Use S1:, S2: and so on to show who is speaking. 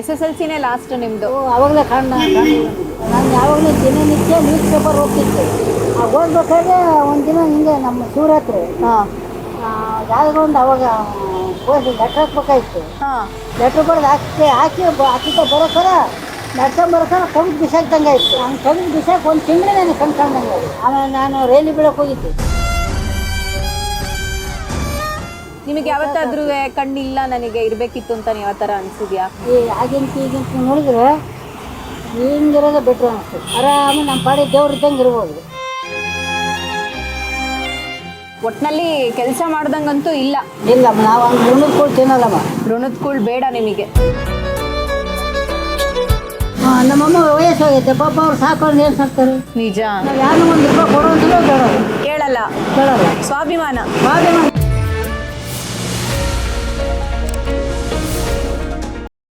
S1: SSLCನೇ last ನಿಮ್ಮದು?
S2: ಅವಾಗಲೇ ನಾನು ಯಾವಾಗಲೂ ದಿನನಿತ್ಯ ನ್ಯೂಸ್ ಪೇಪರ್ ಹೋಗ್ತಿದ್ದೆ. ಓದ್ಬೇಕಾದ್ರೆ ಒಂದಿನ ಹಿಂಗೆ ನಮ್ಮ ಶಿವರಾತ್ರಿ
S1: ಹಾಂ
S2: ಯಾವುದೋ ಒಂದು ಅವಾಗ ಲೆಟ್ರ್ ಹಾಕ್ಬೇಕಾಯ್ತು. ಲೆಟ್ರ್ ಬರೆದು ಹಾಕಿದ್ದ ಬರೋಕರ ನಡ್ಕೊಂಬರೋಕರ ಕವಿಗೆ ಬಿಸಾಕ್ದಂಗೆ ಆಯಿತು. ನಾನು ಕವಿಗೆ ಬಿಸಾಕ್ ಒಂದು ತಿಂಗಳು ನನಗೆ ಕಣ್ಕೊಂಡಂಗೆ. ಆಮೇಲೆ ನಾನು ರೈಲಿ ಬೀಳಕ್ಕೆ ಹೋಗಿದ್ದೆ.
S1: ನಿಮಗೆ ಯಾವತ್ತಾದ್ರೂ ಕಣ್ಣಿಲ್ಲ ನನಗೆ ಇರಬೇಕಿತ್ತು ಅಂತ ಯಾವ ಥರ ಅನಿಸಿದ್ಯಾ?
S2: ಈಗಿಂತ ನೋಡಿದ್ರೆ ಹಿಂಗಿರೋದೇ ಬೆಟ್ರು ಅನಿಸ್ತು. ಆರಾಮ ನಮ್ಮ ಪಾಡಿ ದೇವ್ರು ಇದ್ದಂಗೆ ಇರ್ಬೋದು.
S1: ಒಟ್ಟಿನಲ್ಲಿ ಕೆಲಸ ಮಾಡ್ದಂಗಂತೂ ಇಲ್ಲ.
S2: ನಾವು ಹಂಗೆ ಋಣದ ಕೂಳು ತಿನ್ನಲ್ಲಮ್ಮ.
S1: ಋಣದ ಕೂಳು ಬೇಡ ನಿಮಗೆ.
S2: ನಮ್ಮಮ್ಮ ವಯಸ್ಸಾಗೈತೆ ಪಾಪ, ಅವ್ರು ಸಾಕೊಂಡು ಏನು ಸಾಕ್ತಾರೆ?
S1: ನಿಜ.
S2: ನಾವು ಯಾರು ಒಂದು ರೂಪಾಯಿ ಕೊಡೋ ಅಂತಲೂ
S1: ಕೇಳಲ್ಲ.
S2: ಸ್ವಾಭಿಮಾನ.